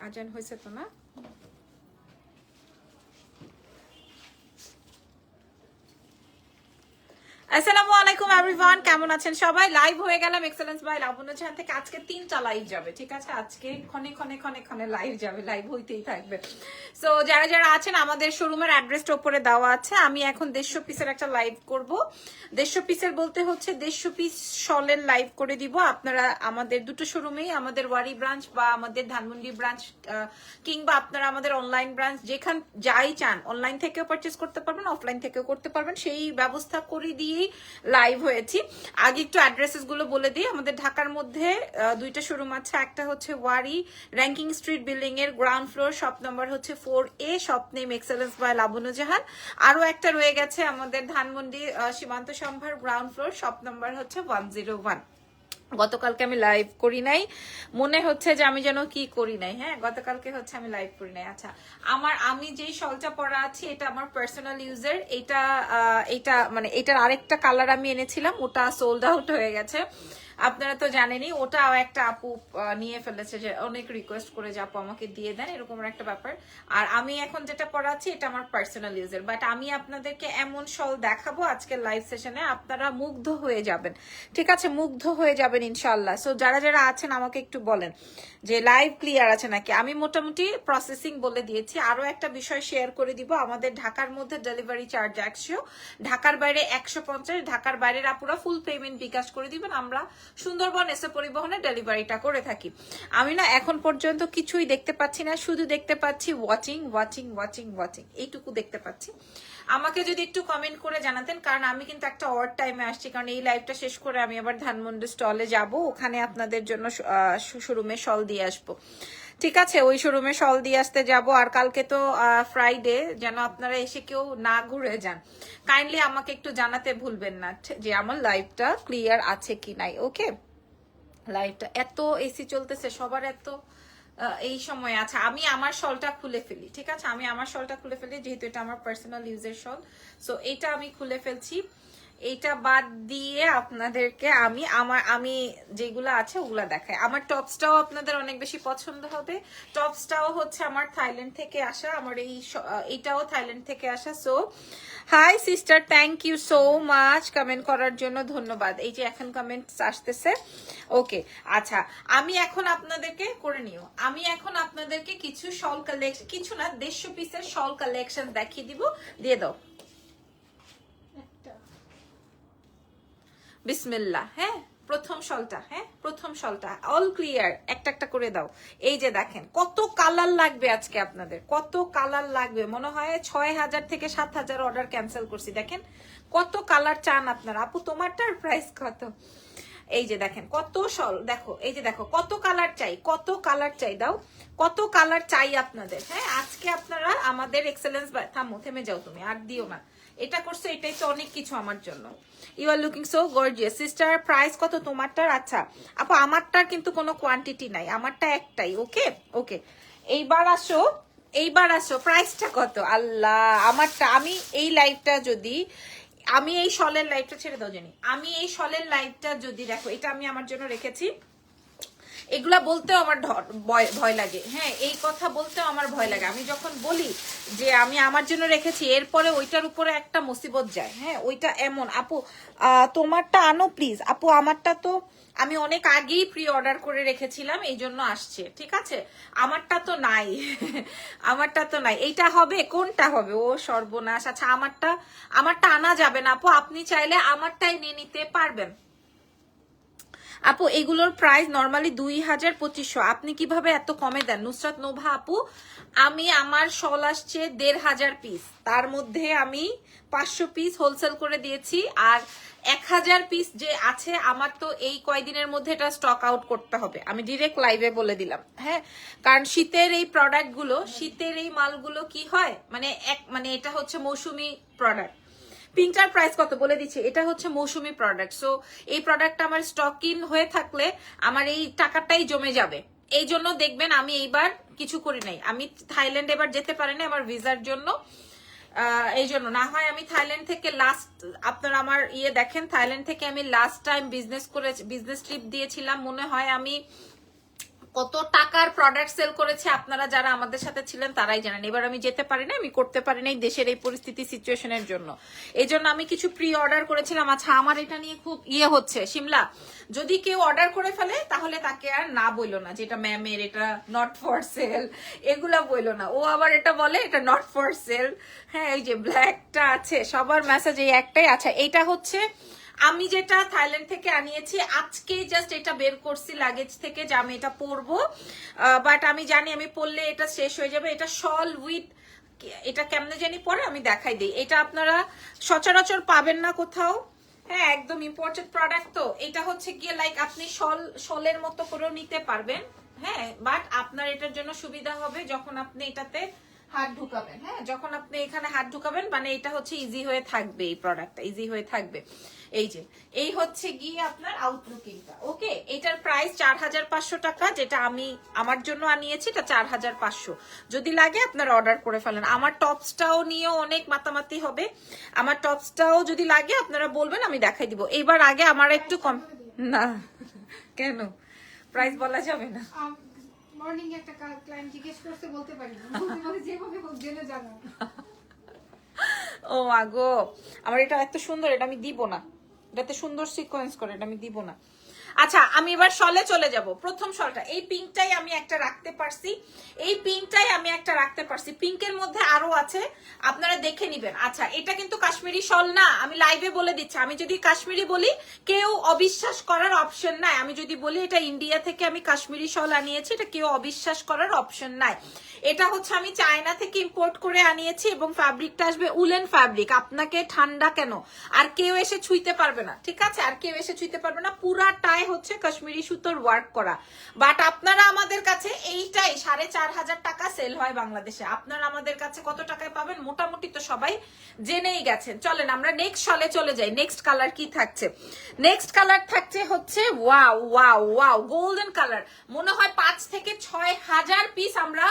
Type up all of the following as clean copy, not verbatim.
আজান হয়েছে তো না? আসসালামু আলাইকুম এভরিওয়ান, কেমন আছেন সবাই? লাইভ হয়ে গেলাম এক্সেলেন্স বাই লাবণ্য জাহান থেকে। আজকে 3টা লাইভ যাবে, ঠিক আছে? আজকে ক্ষণে ক্ষণে ক্ষণে ক্ষণে লাইভ যাবে, লাইভ হইতেই থাকবে। সো যারা যারা আছেন, আমাদের শোরুমের অ্যাড্রেসটা উপরে দেওয়া আছে। আমি এখন 150 পিসের একটা লাইভ করব। 150 পিসের বলতে হচ্ছে 150 পিস শলের লাইভ করে দিব। আপনারা আমাদের দুটো শোরুমেই, আমাদের ওয়ারি ব্রাঞ্চ বা আমাদের ধানমন্ডি ব্রাঞ্চ, কিংবা আপনারা আমাদের অনলাইন ব্রাঞ্চ, যেখান যাই চান অনলাইন থেকেও পারচেস করতে পারবেন, অফলাইন থেকেও করতে পারবেন, সেই ব্যবস্থা করে দিয়ে লাইভ হয়েছি। আগে একটু অ্যাড্রেসেস গুলো বলে দিই। আমাদের ঢাকার মধ্যে দুইটা শোরুম আছে। একটা হচ্ছে ওয়ারি র্যাঙ্কিং স্ট্রিট বিল্ডিং এর গ্রাউন্ড ফ্লোর, শপ নাম্বার হচ্ছে 4A, shop name excellence by Labonno Jahan. আরো একটা রয়ে গেছে আমাদের ধানমন্ডি সীমান্ত সম্ভার গ্রাউন্ড ফ্লোর, শপ নাম্বার হচ্ছে 101। গতকালকে আমি লাইভ করি নাই, মনে হচ্ছে যে আমি যেন কি করি নাই। হ্যাঁ, গতকালকে হচ্ছে আমি লাইভ করি নাই। আচ্ছা, আমি যেই শলটা পরা আছি এটা আমার পার্সোনাল ইউজের। এটা মানে এটার আরেকটা কালার আমি এনেছিলাম, ওটা সোল্ড আউট হয়ে গেছে। আপনারা তো জানেনই, ওটাও একটা আপু নিয়ে ফেলেছে, যে অনেক রিকোয়েস্ট করে যে আপু আমাকে দিয়ে দেন, এরকম একটা ব্যাপার। আর আমি এখন যেটা পড়াচ্ছি এটা আমার পার্সোনাল ইউজের, বাট আমি আপনাদেরকে এমন শল দেখাবো আজকের লাইভ সেশনে, আপনারা মুগ্ধ হয়ে যাবেন, ঠিক আছে? মুগ্ধ হয়ে যাবেন ইনশাল্লাহ। সো যারা যারা আছেন আমাকে একটু বলেন যে লাইভ ক্লিয়ার আছে নাকি। আমি মোটামুটি প্রসেসিং বলে দিয়েছি। আরো একটা বিষয় শেয়ার করে দিব, আমাদের ঢাকার মধ্যে ডেলিভারি চার্জ 100, ঢাকার বাইরে 150। ঢাকার বাইরের আপুরা ফুল পেমেন্ট বিকাশ করে দিবেন, আমরা সুন্দরবন এসে পরিবহনে ডেলিভারিটা করে থাকি। আমি না এখন পর্যন্ত কিছুই দেখতে পাচ্ছি না, শুধু দেখতে পাচ্ছি ওয়াচিং ওয়াচিং ওয়াচিং ওয়াচিং, এইটুকু দেখতে পাচ্ছি। আমাকে যদি একটু কমেন্ট করে জানাতেন, কারণ আমি কিন্তু একটা অড টাইমে আসছি, কারণ এই লাইভটা শেষ করে আমি আবার ধানমন্ডি স্টলে যাব, ওখানে আপনাদের জন্য শোরুমে শল দিয়ে আসবো, ঠিক আছে? ওই শোরুমে শল দিয়ে আসতে যাব। আর কালকে তো ফ্রাইডে, যেন আপনারা এসে কেউ না ঘুরে যান। কাইন্ডলি আমাকে একটু জানাতে ভুলবেন না যে আমার লাইভটা ক্লিয়ার আছে কি নাই। ওকে, লাইভটা এত এসি চলতেছে, সবার এত এই সময় আছে। আমি আমার শলটা খুলে ফেলি, ঠিক আছে? আমি আমার শলটা খুলে ফেলি, যেহেতু এটা আমার পার্সোনাল ইউজের শল। সো এটা আমি খুলে ফেলছি। এটা বাদ দিয়ে আপনাদেরকে আমি যেগুলো আছে ওগুলা দেখাই। আমার টপসটাও আপনাদের অনেক বেশি পছন্দ হবে। টপসটাও হচ্ছে আমার থাইল্যান্ড থেকে আসা, আমার এইটাও থাইল্যান্ড থেকে আসা। So hi sister, thank you so much comment করার জন্য, ধন্যবাদ। এই যে এখন কমেন্ট আসতেছে। ওকে, আচ্ছা, আমি এখন আপনাদেরকে করে নিও, আমি এখন আপনাদেরকে কিছু শল কালেকশন, কিছু না 150 পিসের শল কালেকশন দেখিয়ে দিব। দিয়ে দাও বিসমিল্লাহ। হ্যাঁ, প্রথম শলটা, হ্যাঁ প্রথম শলটা অল ক্লিয়ার, একটা একটা করে দাও। এই যে দেখেন কত কালার লাগবে আজকে আপনাদের, কত কালার লাগবে। মনে হয় 6000 থেকে 7000 অর্ডার ক্যান্সেল করছি। দেখেন কত কালার চান আপনারা। আপু তোমারটার প্রাইস কত? এই যে দেখেন কত শল, দেখো এই যে দেখো কত কালার চাই, কত কালার চাই, দাও কত কালার চাই আপনাদের। হ্যাঁ, আজকে আপনারা আমাদের এক্সেলেন্স, থামো, থেমে যাও তুমি, আর দিও না। এটা করছো, এটাই তো অনেক কিছু আমার জন্য। You are looking so gorgeous sister. Price কত তোমারটার? আচ্ছা আপু, আমারটার কিন্তু কোনো কোয়ান্টিটি নাই, আমারটা একটাই। ওকে ওকে, এইবার আসো, এইবার আসো, প্রাইসটা কত? আল্লাহ, আমারটা, আমি এই লাইভটা যদি, আমি এই শলের লাইভটা ছেড়ে দাও জানি, আমি এই শলের লাইভটা যদি, দেখো এটা আমি আমার জন্য রেখেছি, এগুলা বলতেও আমার ভয় লাগে। হ্যাঁ, এই কথা বলতেও আমার ভয় লাগে। আমি যখন বলি যে আমি আমার জন্য রেখেছি, এরপরে ওইটার উপরে একটা মুসিবত যায়। হ্যাঁ, ওইটা এমন। আপু তোমারটা আনো প্লিজ। আপু আমারটা তো আমি অনেক আগেই প্রি অর্ডার করে রেখেছিলাম, এই জন্য আসছে, ঠিক আছে? আমারটা তো নাই আমারটা তো নাই। এইটা হবে, কোনটা হবে? ও সর্বনাশ। আচ্ছা, আমারটা আনা যাবে না আপু, আপনি চাইলে আমারটাই নিয়ে নিতে পারবেন। আপু এগুলোর প্রাইস নরমালি 2200, আপনি কিভাবে এত কমে দেন? নুসরাত নোভা আপু, আমার শল আসছে 1500 পিস, তার মধ্যে আমি 500 পিস হোলসেল করে দিয়েছি, আর 1000 পিস যে আছে আমার, তো এই কয়দিনের মধ্যে এটা স্টক আউট করতে হবে। আমি ডিরেক্ট লাইভে বলে দিলাম। হ্যাঁ, কারণ শীতের এই প্রোডাক্টগুলো, শীতের এই মালগুলো কি হয়, মানে এটা হচ্ছে মৌসুমি প্রোডাক্ট। পিঙ্কটার প্রাইস কত বলে দিচ্ছি, এটা হচ্ছে মৌসুমি প্রোডাক্ট। সো এই প্রোডাক্টটা আমার স্টক ইন হয়ে থাকলে আমার এই টাকাটাই জমে যাবে। এই জন্য দেখবেন আমি এইবার কিছু করি নাই। আমি থাইল্যান্ড এবার যেতে পারি না আমার ভিসার জন্য, এই জন্য। না হয় আমি থাইল্যান্ড থেকে লাস্ট, আপনারা আমার দেখেন, থাইল্যান্ড থেকে আমি লাস্ট টাইম বিজনেস ট্রিপ দিয়েছিলাম, মনে হয় আমি কত টাকার প্রোডাক্ট সেল করেছে আপনারা যারা আমাদের সাথে ছিলেন তারাই জানেন। এবার আমি যেতে পারি না, আমি করতে পারি না এই দেশের এই পরিস্থিতি সিচুয়েশনের জন্য। এই জন্য আমি কিছু প্রি অর্ডার করেছিলাম। আচ্ছা, আমার এটা নিয়ে খুব হচ্ছে শিমলা, যদি কেউ অর্ডার করে ফেলে তাহলে তাকে আর না বইলো না যেটা ম্যামের এটা নট ফর সেল, এগুলা বইলো না। ও আবার এটা বলে এটা নট ফর সেল। হ্যাঁ, এই যে ব্ল্যাকটা আছে, সবার মেসেজ এই একটাই। আচ্ছা, এটা হচ্ছে আমি যেটা থাইল্যান্ড থেকে আনিয়েছি, আজকে জাস্ট এটা বের করছি লাগেজ থেকে যে আমি এটা পরবো, বাট আমি জানি আমি পরলে এটা শেষ হয়ে যাবে। এটা শল উইথ, এটা কেমনে জানি পরে আমি দেখাই দিই। এটা আপনারা সচরাচর পাবেন না কোথাও। হ্যাঁ, একদম ইম্পোর্টেড প্রোডাক্ট। তো এটা হচ্ছে গিয়ে লাইক আপনি শলের মতো করেও নিতে পারবেন। হ্যাঁ, বাট আপনার এটার জন্য সুবিধা হবে যখন আপনি এটাতে হাত ঢুকাবেন। হ্যাঁ, যখন আপনি এখানে হাত ঢুকাবেন মানে এটা হচ্ছে ইজি হয়ে থাকবে, এই প্রোডাক্টটা ইজি হয়ে থাকবে। এই যে এই হচ্ছে গিয়ে আপনার আউটলুকিংটা। ওকে, এটার প্রাইস 4500 টাকা, যেটা আমি আমার জন্য আনিয়েছি এটা 4500। যদি লাগে আপনারা অর্ডার করে ফেলেন। আমার টপসটাও নিয়েও অনেক মাতামাতি হবে, আমার টপসটাও যদি লাগে আপনারা বলবেন, আমি দেখাই দিব। এইবার আগে আমার একটু কম না, কেন প্রাইস বলা যাবে না? মর্নিং একটা ক্লায়েন্ট জিজ্ঞেস করতে বলতে পারি না, বলতে যেভাবে হোক জেনে জানা। ও আগো, আমার এটা এত সুন্দর, এটা আমি দিব না। এটাতে সুন্দর সিকোয়েন্স করে, এটা আমি দিব না। আচ্ছা, আমি এবার শলে চলে যাব। প্রথম শলটা এই পিঙ্কটাই আমি একটা রাখতে পারছি, এই পিঙ্কটাই আমি একটা রাখতে পারছি। পিঙ্কের মধ্যে আরো আছে, আপনারা দেখে নিবেন। আচ্ছা, এটা কিন্তু কাশ্মীরি শল না, আমি লাইভে বলে দিচ্ছি। আমি যদি কাশ্মীরি বলি কেউ অবিশ্বাস করার অপশন নাই। আমি যদি বলি এটা ইন্ডিয়া থেকে আমি কাশ্মীরি শল আনিয়েছি, এটা কেউ অবিশ্বাস করার অপশন নাই। এটা হচ্ছে আমি চায়না থেকে ইম্পোর্ট করে আনিয়েছি এবং ফ্যাব্রিকটা আসবে উলেন ফ্যাব্রিক। আপনাকে ঠান্ডা কেন, আর কেউ এসে ছুঁইতে পারবে না, ঠিক আছে? আর কেউ এসে ছুঁইতে পারবে না। পুরাটাই হচ্ছে কাশ্মীরি সুতোর ওয়ার্ক করা। বাট আপনারা আমাদের কাছে এইটাই 4500 টাকা সেল হয় বাংলাদেশে। আপনারা আমাদের কাছে কত টাকায় পাবেন মোটামুটি তো সবাই জেনেই গেছেন। চলেন আমরা নেক্সট শলে চলে যাই। নেক্সট কালার কি থাকছে? নেক্সট কালার থাকছে হচ্ছে wow wow wow golden colour. মনে হয় 5 থেকে 6000 পিস আমরা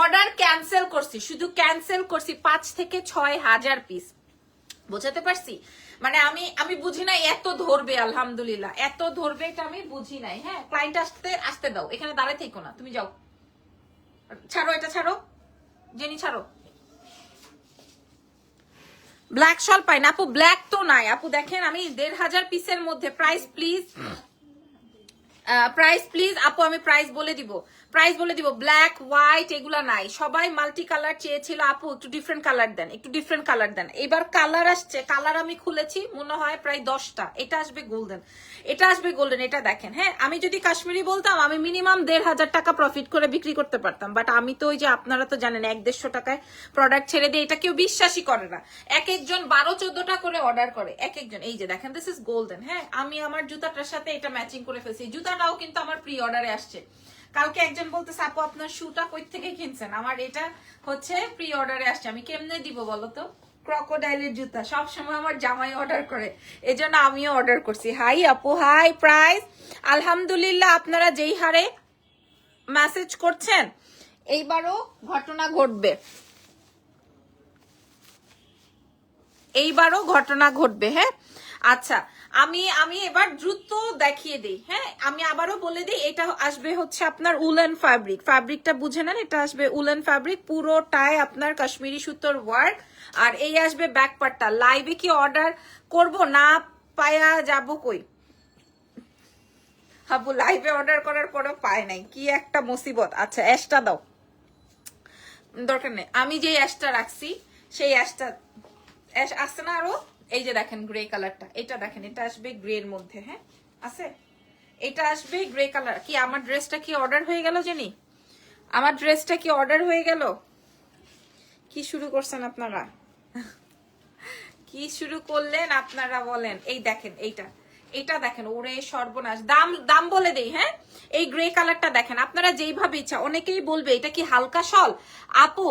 অর্ডার ক্যান্সেল করছি, শুধু ক্যান্সেল করছি 5 থেকে 6000 পিস। বোঝাতে পারছি? মানে আমি বুঝি নাই এত ধরবে, আলহামদুলিল্লাহ এত ধরবে এটা আমি বুঝি নাই। হ্যাঁ, ক্লায়েন্ট আসতে দাও, এখানে দাঁড়ায় থেকো না, তুমি যাও। ছাড়ো, এটা ছাড়ো, জেনি ছাড়ো। ব্ল্যাক শল পাই না আপু, ব্ল্যাক তো নাই আপু। দেখেন আমি 1500 পিসের মধ্যে, প্রাইস প্লিজ, প্রাইস প্লিজ আপু, আমি প্রাইস বলে দিব, প্রাইস বলে দিব। ব্ল্যাক হোয়াইট এগুলা নাই, সবাই মাল্টি কালার চেয়েছিল। আপু একটু ডিফারেন্ট কালার দেন, একটু ডিফারেন্ট কালার দেন। এবার কালার আসছে, কালার আমি খুলেছি মনে হয় প্রায় 10টা। এটা আসবে গোল্ডেন, এটা আসবে গোল্ডেন। এটা দেখেন, হ্যাঁ আমি যদি কাশ্মীরি বলতাম আমি মিনিমাম 1500 টাকা প্রফিট করে বিক্রি করতে পারতাম। বাট আমি তো ওই যে আপনারা তো জানেন 100-150 টাকায় প্রোডাক্ট ছেড়ে দিয়ে, এটা কেউ বিশ্বাসই করে না। এক একজন 12-14টা করে অর্ডার করে এক একজন। এই যে দেখেন, দিস ইজ গোল্ডেন। হ্যাঁ, আমি আমার জুতাটার সাথে এটা ম্যাচিং করে ফেলছি। জুতাটাও কিন্তু আমার প্রি অর্ডারে আসছে। কালকে একজন বলতেছে আপু আপনার শুটা কই থেকে কিনছেন, আমার এটা হচ্ছে প্রি অর্ডারে আসছে। আমি কেমনে দিব বলো তো? ক্রকোডাইলের জুতা সবসময় আমার জামাই অর্ডার করে, এজন্য আমিও অর্ডার করছি। হাই আপু, হাই প্রাইস, আলহামদুলিল্লাহ আপনারা যেই হারে মেসেজ করছেন এইবারও ঘটনা ঘটবে, এইবারও ঘটনা ঘটবে। হ্যাঁ, আচ্ছা আমি এবার দ্রুত দেখিয়ে দিই। হ্যাঁ, আমি আবারও বলে দিই, এটা আসবে হচ্ছে আপনার উলেন ফ্যাব্রিক। ফ্যাব্রিকটা বুঝে নেন, এটা আসবে উলেন ফ্যাব্রিক, পুরোটাই আপনার কাশ্মীরি সুতোর ওয়ার্ক। আর এই আসবে ব্যাক পার্টটা। লাইভে কি অর্ডার করব না পায়া যাব কই? হাবু লাইভে অর্ডার করার পরেও পায় নাই, কি একটা মুসিবত। আচ্ছা, অ্যাশটা দাও, দরকার নেই। আমি যে অ্যাশটা রাখছি সেই অ্যাশটা, অ্যাশ আসছে না আরো? এই যে দেখেন গ্রে কালারটা, এটা দেখেন, এটা আসবে গ্রে এর মধ্যে। হ্যাঁ আছে, এটা আসবে গ্রে কালার। কি আমার ড্রেসটা কি অর্ডার হয়ে গেল জানি? আমার ড্রেসটা কি অর্ডার হয়ে গেল? কি শুরু করছেন আপনারা? কি শুরু করলেন আপনারা বলেন? এই দেখেন এইটা, এটা দেখেন, ওরে সর্বনাশ। দাম বলে দেই। হ্যাঁ, এই গ্রে কালারটা দেখেন, আপনারা যেইভাবে ইচ্ছা। অনেকেই বলবে এটা কি হালকা শল? আপু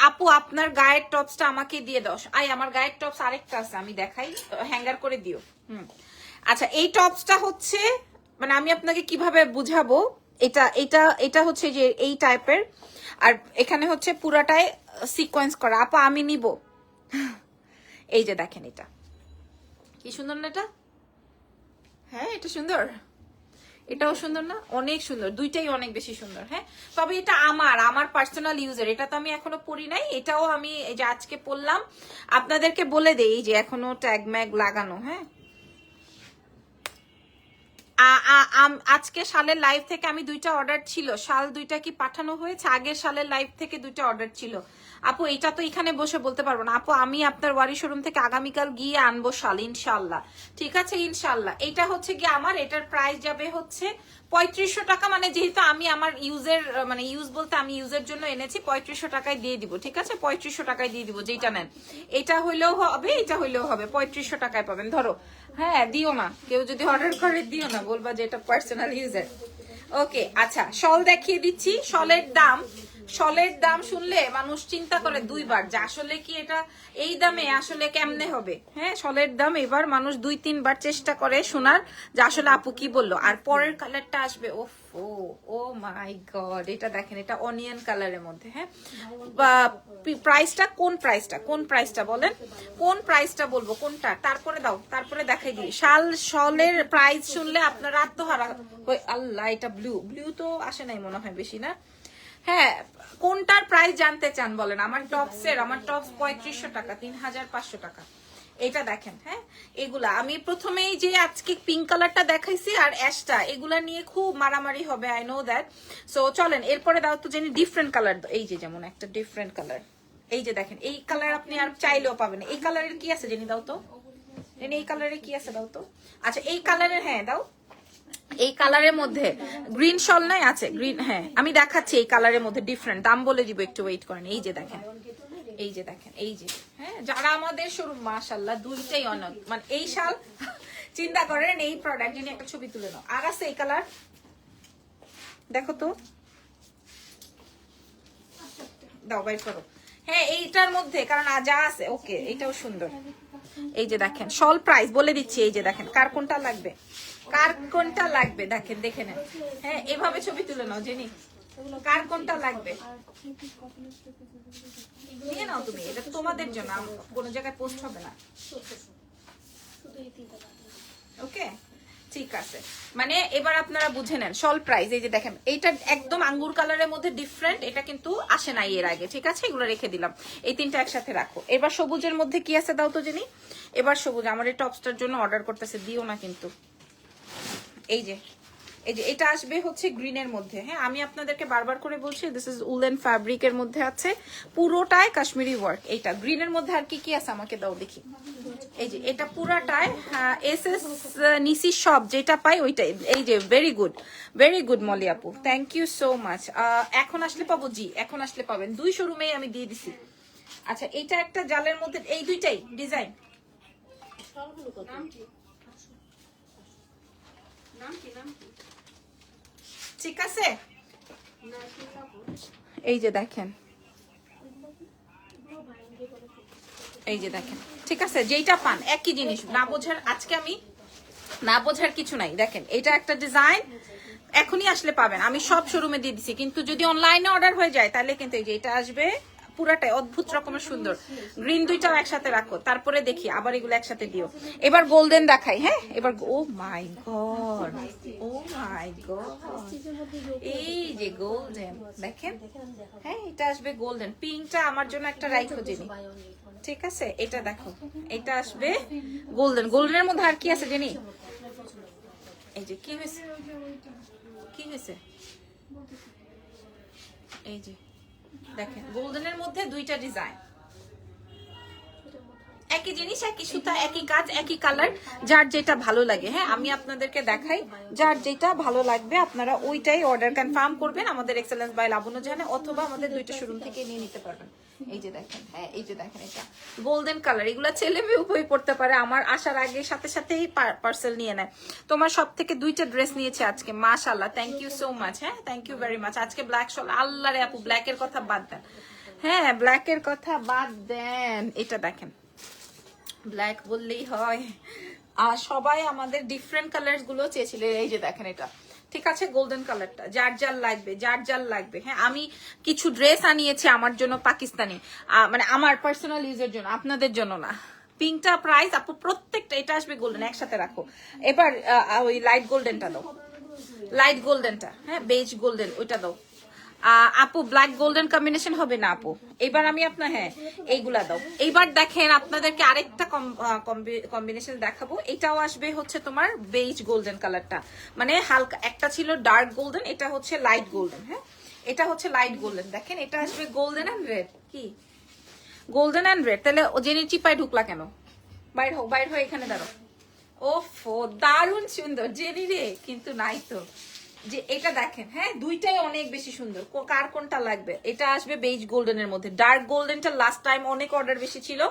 আপু আপনার গায়ের টপসটা আমাকে দিয়ে দাও। আমার গায়ের টপস আরেকটা আছে, আমি দেখাই, হ্যাঙ্গার করে দিও। আচ্ছা, এই টপসটা হচ্ছে, মানে আমি আপনাকে কিভাবে বুঝাবো, এটা এটা এটা হচ্ছে যে এই টাইপের, আর এখানে হচ্ছে পুরাটাই সিকোয়েন্স করা। আপু আমি নিব। এই যে দেখেন, এটা কি সুন্দর না? এটা হ্যাঁ, এটা সুন্দর। এটাও সুন্দর না, অনেক সুন্দর, দুইটাই অনেক বেশি সুন্দর। হ্যাঁ, তবে এটা আমার পার্সোনাল ইউজের, এটা তো আমি এখনো পরি নাই, এটাও আমি এই যে আজকে পরলাম। আপনাদেরকে বলে দেই যে এখনো ট্যাগ ম্যাগ লাগানো। হ্যাঁ, আজকে শালের লাইভ থেকে আমি দুইটা অর্ডার ছিল, শাল দুইটা কি পাঠানো হয়েছে? আগের শালের লাইভ থেকে দুইটা অর্ডার ছিল আপু। এটা তো এখানে বসে বলতে পারবো না আপু, আমি আপনার ওয়ারি শোরুম থেকে আগামীকাল গিয়ে আনবো শাল ইনশাল্লাহ। ঠিক আছে ইনশাল্লাহ। এটা হচ্ছে কি আমার, এটার প্রাইস যাবে হচ্ছে 3500 টাকা। মানে যেহেতু আমি আমার ইউজের মানে ইউজ বলতে আমি ইউজের জন্য এনেছি, 3500 টাকায় দিয়ে দিব। ঠিক আছে, 3500 টাকায় দিয়ে দিব যেটা নেন। এটা হইলেও হবে, এটা হইলেও হবে, 3500 টাকায় পাবেন। ধরো, হ্যাঁ দিও না, কেউ যদি অর্ডার করে দিও না, বলবা যে এটা পার্সোনাল ইউজার। ওকে, আচ্ছা শল দেখিয়ে দিচ্ছি। শলের দাম শুনলে মানুষ চিন্তা করে দুইবার যে আসলে কি এটা এই দামে আসলে কেমনে হবে। হ্যাঁ, শলের দাম এবার মানুষ 2-3 বার চেষ্টা করে শোনার যে আসলে আপু কি বললো। আর পরের কালারটা আসবে, ওফ ও মাই গড, এটা দেখেন, এটা অনিয়ন কালারের মধ্যে। হ্যাঁ, প্রাইসটা কোন প্রাইসটা বলেন, কোন প্রাইসটা বলবো, কোনটা? তারপরে দাও, তারপরে দেখাই দিই। শলের প্রাইস শুনলে আপনার আত্মহারা। আল্লাহ, এটা ব্লু তো আসে নাই মনে হয় বেশি না। হ্যাঁ, কোনটার প্রাইস জানতে চান বলেন? আমার টপস 3500 টাকা, 3500 টাকা। এটা দেখেন। হ্যাঁ, এগুলা আমি প্রথমেই যে আজকে পিঙ্ক কালারটা দেখাইছি আর অ্যাশটা, এগুলা নিয়ে খুব মারামারি হবে, আই নো দ্যাট। সো চলেন এরপরে দাও তো জেনি ডিফারেন্ট কালার। এই যে যেমন একটা ডিফারেন্ট কালার, এই যে দেখেন, এই কালার আপনি আর চাইলেও পাবেন। এই কালারের কি আছে জেনি, দাও তো জেনি, এই কালারের কি আছে দাও তো। আচ্ছা এই কালারের, হ্যাঁ দাও। এই কালারের মধ্যে গ্রিন শল নাই আছে, গ্রিন। হ্যাঁ আমি দেখাচ্ছি এই কালারের মধ্যে ডিফারেন্ট, দাম বলে দিব, একটু ওয়েট করেন। এই যে দেখেন, এই যে দেখেন, এই যে। হ্যাঁ, যারা আমাদের শোরুম মাশাআল্লাহ দুইটাই অনেক, মানে এই শাল চিন্তা করেন, এই প্রোডাক্ট নিয়ে একটা ছবি তুলে নাও। আর আছে এই কালার, দেখো তো, দাও বাইর করো। হ্যাঁ এইটার মধ্যে, কারণ যা আছে ওকে, এটাও সুন্দর। এই যে দেখেন শল প্রাইস বলে দিচ্ছি, এই যে দেখেন, কার কোনটা লাগবে, কার কোনটা লাগবে দেখেন, দেখে নেন। হ্যাঁ, এভাবে ছবি তুলে নাও জেনি, কার কোনটা লাগবে নিয়ে নাও তুমি, এটা তোমাদের জন্য, কোনো জায়গায় পোস্ট হবে না। ওকে ঠিক আছে, মানে এবার আপনারা বুঝে নেন শল প্রাইস। এই যে দেখেন, এইটা একদম আঙ্গুর কালারের মধ্যে ডিফারেন্ট, এটা কিন্তু আসে নাই এর আগে। ঠিক আছে, এগুলো রেখে দিলাম, এই তিনটা একসাথে রাখো। এবার সবুজের মধ্যে কি আছে দাও তো জেনি। এবার সবুজ, আমার এই টপসটার জন্য অর্ডার করতেছে, দিও না কিন্তু। এই যে এটা আসবে হচ্ছে গ্রিনের মধ্যে। হ্যাঁ, আমি আপনাদেরকে বারবার করে বলছি দিস ইজ উলেন ফ্যাব্রিকের মধ্যে আছে, পুরোটাই কাশ্মীরি ওয়ার্ক। এইটা গ্রিনের মধ্যে আর কি কি আছে আমাকে দাও দেখি। এই যে এটা পুরাটাই এসএস নিসি সব যেটা পাই ওইটাই। এই যে ভেরি গুড মলি আপু, থ্যাংক ইউ সো মাচ। এখন আসলে পাবো, জি এখন আসলে পাবেন, 2 শোরুমেই আমি দিয়ে দিছি। আচ্ছা এটা একটা জালের মধ্যে, এই দুইটাই ডিজাইন। ঠিক আছে, এই যে দেখেন, এই যে দেখেন। ঠিক আছে, যেইটা পান একই জিনিস, না বোঝার, আজকে আমি না বোঝার কিছু নাই। দেখেন এটা একটা ডিজাইন, এখনই আসলে পাবেন, আমি সব শোরুমে দিয়ে দিছি, কিন্তু যদি অনলাইনে অর্ডার হয়ে যায় তাহলে কিন্তু এই যে এটা আসবে পুরাটাই অদ্ভুত রকমের সুন্দর। গ্রিন দুইটাও একসাথে রাখো, তারপরে দেখি আবার এগুলো একসাথে দিও। এবার গোল্ডেন দেখাই। হ্যাঁ, এবার ও মাই গড, এই যে গোল্ডেন দেখেন। হ্যাঁ, এটা আসবে গোল্ডেন, পিঙ্কটা আমার জন্য একটা রাইট খুঁজিনি। ঠিক আছে, এটা দেখো, এটা আসবে গোল্ডেনের মধ্যে আর কি আছে জেনি। এই যে কি হয়েছে, এই যে দেখেন, গোল্ডেনের মধ্যে দুইটা ডিজাইন, একই জিনিস, একই সুতা, একই কাজ, একই কালার, যার যেটা ভালো লাগে। হ্যাঁ, আমি আপনাদেরকে দেখাই, যার যেটা ভালো লাগবে আপনারা ওইটাই অর্ডার কনফার্ম করবেন আমাদের এক্সেলেন্স বাই লাবণ্য জাহানে, অথবা আমাদের দুইটা শোরুম থেকে নিয়ে নিতে পারবেন। এই যে দেখেন, হ্যাঁ এই যে দেখেন, এটা গোল্ডেন কালার, এগুলা ছেলে মেয়ে উভয় পড়তে পারে। আমার আসার আগে সাথে সাথেই পার্সেল নিয়ে নেয়। তোমার সব থেকে 2টা ড্রেস নিয়েছে আজকে, মাশাআল্লাহ, থ্যাংক ইউ সো মাচ। হ্যাঁ, থ্যাংক ইউ ভেরি মাচ। আজকে ব্ল্যাক শল, আল্লাহ রে আপু ব্ল্যাকের কথা বাদ দেন। হ্যাঁ, ব্ল্যাকের কথা বাদ দেন। এটা দেখেন, ব্ল্যাক বললেই হয়, আর সবাই আমাদের ডিফারেন্ট কালার গুলো চেয়েছিল। এই যে দেখেন এটা, ঠিক আছে, গোল্ডেন কালারটা যার যার লাগবে। হ্যাঁ, আমি কিছু ড্রেস আনিয়েছি আমার জন্য পাকিস্তানি, মানে আমার পার্সোনাল ইউজের জন্য, আপনাদের জন্য না। পিঙ্কটা প্রাইস আপু প্রত্যেকটা, এটা আসবে গোল্ডেন, একসাথে রাখো। এবার ওই লাইট গোল্ডেনটা দাও, লাইট গোল্ডেনটা, হ্যাঁ বেজ গোল্ডেন ওইটা দাও। আপু ব্ল্যাক গোল্ডেন কম্বিনেশন হবে না আপু, এবার আমি আপনার হ্যাঁ এইগুলা দাও। এইবার দেখেন আপনাদেরকে আরেকটা কম্বিনেশন দেখাবো, এটাও আসবে হচ্ছে তোমার বেজ গোল্ডেন কালারটা, মানে হালকা একটা ছিল ডার্ক গোল্ডেন, এটা হচ্ছে লাইট গোল্ডেন। হ্যাঁ এটা হচ্ছে লাইট গোল্ডেন, দেখেন এটা আসবে গোল্ডেন অ্যান্ড রেড, কি গোল্ডেন অ্যান্ড রেড। তাহলে জেনি চিপায় ঢুকলা কেন? বাইর হোক, বাইর হয়ে এখানে দাঁড়ো। ওফো দারুণ সুন্দর জেনি রে, কিন্তু নাই তো যে এটা দেখেন, হ্যাঁ দুইটাই অনেক বেশি সুন্দর, কার কোনটা লাগবে? এটা আসবে বেজ গোল্ডেনের মধ্যে, ডার্ক গোল্ডেনটা লাস্ট টাইম অনেক অর্ডার বেশি ছিল,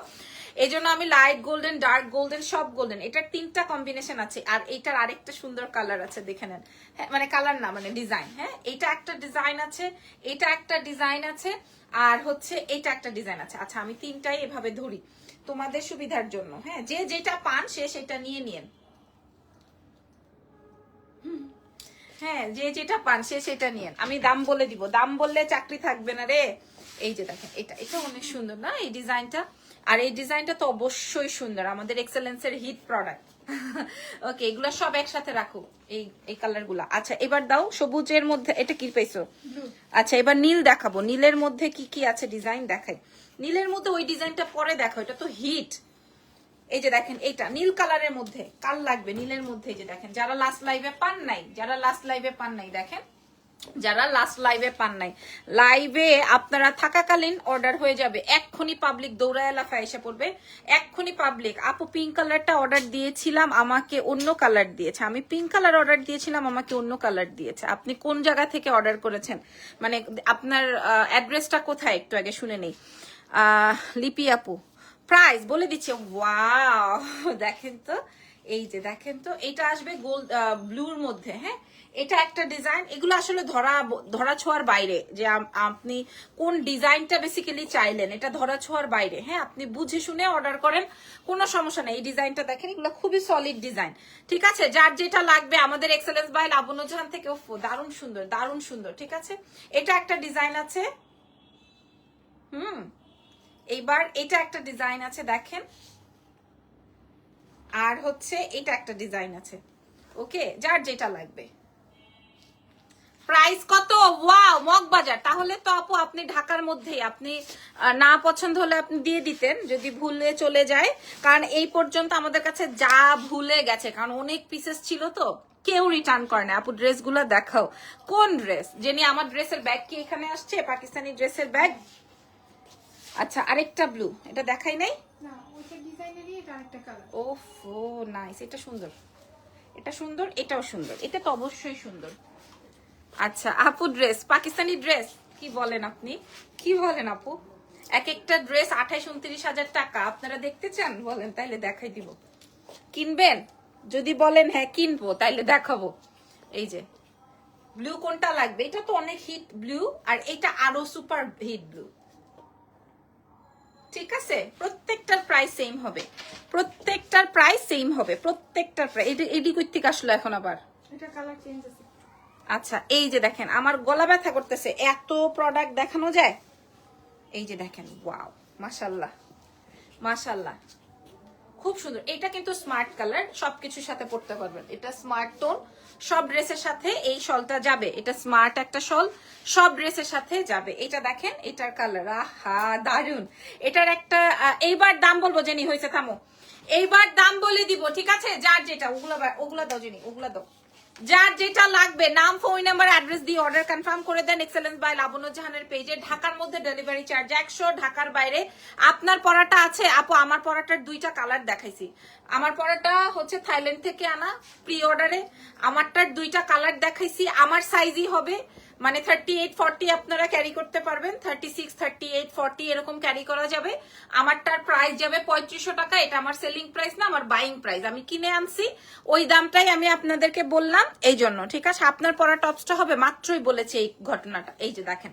এই জন্য আমি লাইট গোল্ডেন ডার্ক গোল্ডেন সব গোল্ডেন, এটার 3টা কম্বিনেশন আছে। আর এটার আরেকটা সুন্দর কালার আছে দেখে নেন, হ্যাঁ মানে কালার না মানে ডিজাইন, হ্যাঁ এটা একটা ডিজাইন আছে, এটা একটা ডিজাইন আছে, আর হচ্ছে এটা একটা ডিজাইন আছে। আচ্ছা আমি 3টাই এভাবে ধরি তোমাদের সুবিধার জন্য, হ্যাঁ যে যেটা পান সে সেটা নিয়ে নিয়েন, হ্যাঁ যে যেটা পান সে সেটা নিয়েন। আমি দাম বলে দিব, দাম বললে চাকরি থাকবে না রে। এই যে দেখেন এটা এটা অনেক সুন্দর না এই ডিজাইনটা, আর এই ডিজাইনটা তো অবশ্যই সুন্দর, আমাদের এক্সেলেন্সের হিট প্রোডাক্ট। ওকে এগুলা সব একসাথে রাখো, এই এই কালার গুলা। আচ্ছা এবার দাও সবুজের মধ্যে, এটা কি পাইছো? আচ্ছা এবার নীল দেখাবো, নীলের মধ্যে কি কি আছে ডিজাইন দেখাই। নীলের মধ্যে ওই ডিজাইনটা পরে দেখো, এটা তো হিট। এই যে দেখেন এটা নীল কালারের মধ্যে, কাল লাগবে নীলের মধ্যে। এই যে দেখেন যারা লাস্ট লাইভে পান নাই, যারা লাস্ট লাইভে পান নাই, দেখেন যারা লাস্ট লাইভে পান নাই, লাইভে আপনারা থাকাকালীন অর্ডার হয়ে যাবে, এক্ষুনি পাবলিক দৌড়ায় লাফায় এসে পড়বে, এক্ষুনি পাবলিক। আপু পিঙ্ক কালারটা অর্ডার দিয়েছিলাম আমাকে অন্য কালার দিয়েছে, আমি পিঙ্ক কালার অর্ডার দিয়েছিলাম আমাকে অন্য কালার দিয়েছে। আপনি কোন জায়গা থেকে অর্ডার করেছেন, মানে আপনার অ্যাড্রেসটা কোথায় একটু আগে শুনে নেই। লিপি আপু প্রাইস বলে দিচ্ছে, ওয়াও দেখেন তো, এই যে দেখেন তো এটা আসবে গোল্ড ব্লুর মধ্যে, হ্যাঁ এটা একটা ডিজাইন। এগুলো আসলে ধরা ছোঁয়ার বাইরে, যে আপনি কোন ডিজাইনটা বেসিক্যালি চাইলেন এটা ধরা ছোঁয়ার বাইরে, হ্যাঁ আপনি বুঝে শুনে অর্ডার করেন, কোনো সমস্যা নেই। এই ডিজাইনটা দেখেন, এগুলো খুবই সলিড ডিজাইন, ঠিক আছে। যার যেটা লাগবে আমাদের এক্সেলেন্স বাই লাবণ্য জাহান থেকে, দারুণ সুন্দর দারুণ সুন্দর, ঠিক আছে। এটা একটা ডিজাইন আছে, এইবার এটা একটা ডিজাইন আছে দেখেন, আর হচ্ছে এটা একটা ডিজাইন আছে। ওকে যার যেটা লাগবে। প্রাইস কত? ওয়াও মগবাজার, তাহলে তো আপু আপনি ঢাকার মধ্যেই, আপনি না পছন্দ হলে আপনি দিয়ে দিতেন যদি ভুলে চলে যায়, কারণ এই পর্যন্ত আমাদের কাছে যা ভুলে গেছে, কারণ অনেক পিসেস ছিল তো কেউ রিটার্ন করে না। আপু ড্রেসগুলো দেখাও, কোন ড্রেস? জেনি আমার ড্রেসের ব্যাগ কি এখানে আসছে? পাকিস্তানি ড্রেসের ব্যাগ। আচ্ছা আরেকটা ব্লু, এটা দেখাই নাই না ওইটা ডিজাইনেরই এটা আরেকটা কালার। ওফো নাইস, এটা সুন্দর, এটা সুন্দর, এটাও সুন্দর, এটা তো অবশ্যই সুন্দর। আচ্ছা আপু ড্রেস, পাকিস্তানি ড্রেস, কি বলেন আপনি, কি বলেন আপু? এক একটা ড্রেস 28-29 হাজার টাকা, আপনারা দেখতে চান বলেন তাইলে দেখাই দিব। কিনবেন? যদি বলেন হ্যাঁ কিনবো তাইলে দেখাবো। এই যে ব্লু কোনটা লাগবে? এটা তো অনেক হিট ব্লু, আর এটা আরো সুপার হিট ব্লু, ঠিক আছে। প্রত্যেকটার প্রাইস সেম হবে, প্রত্যেকটার প্রাইস সেম হবে, প্রত্যেকটার প্রাইস। এডি কই থেকে আসলো এখন আবার? এটা কালার চেঞ্জ আছে। আচ্ছা এই যে দেখেন আমার গলা ব্যথা করতেছে, এত প্রোডাক্ট দেখানো যায়। এই যে দেখেন ওয়াও মাশাআল্লাহ মাশাআল্লাহ, খুব সুন্দর। এটা কিন্তু স্মার্ট কালার, সবকিছুর সাথে পড়তে পারবেন, এটা স্মার্ট টোন, সব ড্রেসের সাথে এই শলটা যাবে, এটা স্মার্ট একটা শল, সব ড্রেসের সাথে যাবে। এটা দেখেন এটার কালার, আহা দারুন। এটার একটা এইবার দাম বলবো, জেনি হয়েছে থামো, এইবার দাম বলে দিব, ঠিক আছে। যার যেটা, ওগুলা দাও জেনি, ওগুলা দাও। যার যেটা লাগবে নাম, ফোন নাম্বার, অ্যাড্রেস দিয়ে অর্ডার কনফার্ম করে দেন এক্সেলেন্স বাই লাবণ্য জাহানের পেজে। ঢাকার মধ্যে ডেলিভারি চার্জ 100, ঢাকার বাইরে। আপনার পরাটা আছে আপু, আমার পরাটার 2টা কালার দেখাইছি, আমার পরাটা হচ্ছে থাইল্যান্ড থেকে আনা প্রি অর্ডারে, আমারটার 2টা কালার দেখাইছি। আমার সাইজই হবে মানে 38-40 আপনারা ক্যারি করতে পারবেন, 36-38-40 এরকম ক্যারি করা যাবে। আমারটার প্রাইস যাবে 3500 টাকা, এটা আমার সেলিং প্রাইস না, আমার বাইং প্রাইস, আমি কিনে আনছি ওই দামটাই আমি আপনাদেরকে বললাম এই জন্য, ঠিক আছে। আপনার পরা টপসটা হবে, মাত্রই বলেছে এই ঘটনাটা। এই যে দেখেন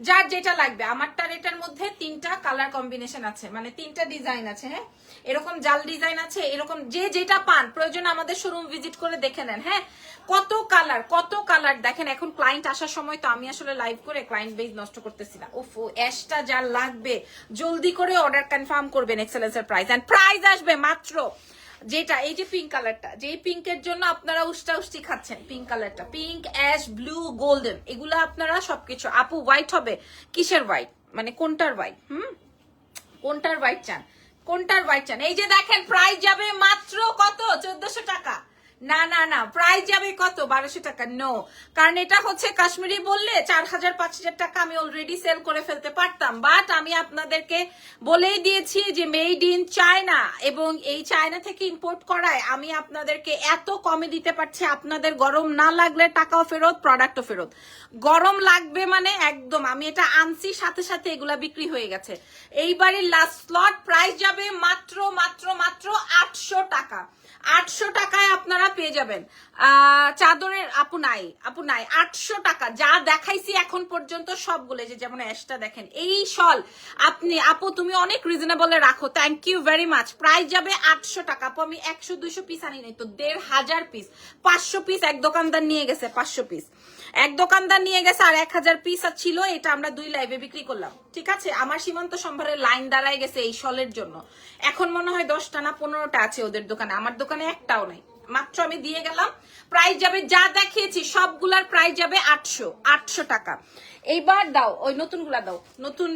যার যেটা লাগবে, আমারটার এটার মধ্যে 3টা কালার কম্বিনেশন আছে, মানে 3টা ডিজাইন আছে, হ্যাঁ এরকম জাল ডিজাইন আছে, এরকম যে যেটা পান প্রয়োজন আমাদের শোরুম ভিজিট করে দেখে নেন। হ্যাঁ কত কালার, কত কালার দেখেন। এখন ক্লায়েন্ট আসার সময় তো আমি আসলে লাইভ করে ক্লায়েন্ট বেজ নষ্ট করতেছি না। ওফো অ্যাশটা যার লাগবে জলদি করে অর্ডার কনফার্ম করবেন, এক্সেলেন্সের প্রাইস, এন্ড প্রাইস আসবে মাত্র যেটা এই যে পিঙ্ক কালারটা, যে পিঙ্কের জন্য আপনারা উষ্টা উষ্টি খাচ্ছেন, পিঙ্ক কালারটা, পিঙ্ক, অ্যাশ, ব্লু, গোল্ডেন, এগুলো আপনারা সবকিছু। আপু হোয়াইট হবে? কিসের হোয়াইট, মানে কোনটার হোয়াইট? কোনটার হোয়াইট চান, কোনটার হোয়াইট চান? এই যে দেখেন প্রাইস যাবে মাত্র কত, 1400 টাকা। না না না, প্রাইস যাবে কত, 1200 টাকা। নো, কারণ এটা হচ্ছে কাশ্মীরি বললে 4000-5000 টাকা আমি অলরেডি সেল করে ফেলতে পারতাম, বাট আমি আপনাদেরকে বলেই দিয়েছি যে মেড ইন চায়না, এবং এই চায়না থেকে ইম্পোর্ট করায় আমি আপনাদেরকে এত কমে দিতে পারছি। আপনাদের গরম না লাগলে টাকাও ফেরত, প্রোডাক্টও ফেরত। গরম লাগবে মানে একদম, আমি এটা আনছি সাথে সাথে এগুলা বিক্রি হয়ে গেছে। এইবারের লাস্ট স্লট, প্রাইস যাবে মাত্র মাত্র মাত্র 800 টাকা। 800 টাকায় আপনারা পেয়ে যাবেন চাদরের। আপু নাই, আপু নাই, 800 টাকা যা দেখাইছি এখন পর্যন্ত সবগুলো। যে যেমন অ্যাশটা দেখেন, এই শল আপনি, আপু তুমি অনেক রিজনেবলে রাখো, thank you very much. Price যাবে 800 টাকা। আপু আমি 100-200 পিস আনি নাই তো, 1500 পিস, 500 পিস এক দোকানদার নিয়ে গেছে, 500 পিস এক দোকানদার নিয়ে গেছে, আর 1000 পিস ছিল। এটা আমরা 2 লাইভে বিক্রি করলাম, ঠিক আছে। আমার সীমান্ত সম্ভারের লাইন দাঁড়ায় গেছে এই শলের জন্য। এখন মনে হয় 10টা না 15টা আছে ওদের দোকানে, আমার দোকানে একটাও নাই। মাত্র আমি দিয়ে গেলাম। প্রাইস যাবে, যা দেখিয়েছি সবগুলার প্রাইস যাবে 800 টাকা। এইবার দাও ওই নতুনগুলা দাও, নতুন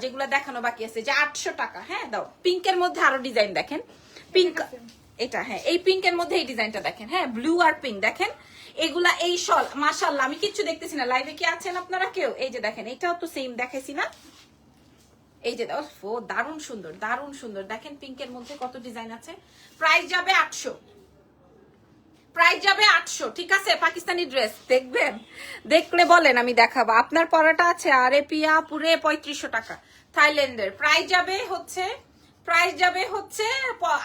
যেগুলা দেখানো বাকি আছে, যে 800 টাকা। হ্যাঁ দাও। পিঙ্কের মধ্যে আরো ডিজাইন দেখেন, পিঙ্ক এটা, হ্যাঁ এই পিঙ্কের মধ্যে এই ডিজাইনটা দেখেন, হ্যাঁ ব্লু আর পিঙ্ক দেখেন। এগুলা এই শল, মাশাআল্লাহ আমি কিচ্ছু দেখতেছি না। লাইভে কি আছেন আপনারা কেউ? এই যে দেখেন, এটাও তো সেম দেখাইছি না, এই যে ও দারুণ সুন্দর, দারুণ সুন্দর। দেখেন পিঙ্কের মধ্যে কত ডিজাইন আছে। প্রাইস যাবে 800, প্রাইস যাবে 800, ঠিক আছে। পাকিস্তানি ড্রেস দেখবেন, দেখলে বলেন আমি দেখাবো। আপনার পরাটা আছে, আরে পিয়া পুরে 3500 টাকা থাইল্যান্ডের। প্রাইস যাবে হচ্ছে, প্রাইস যাবে হচ্ছে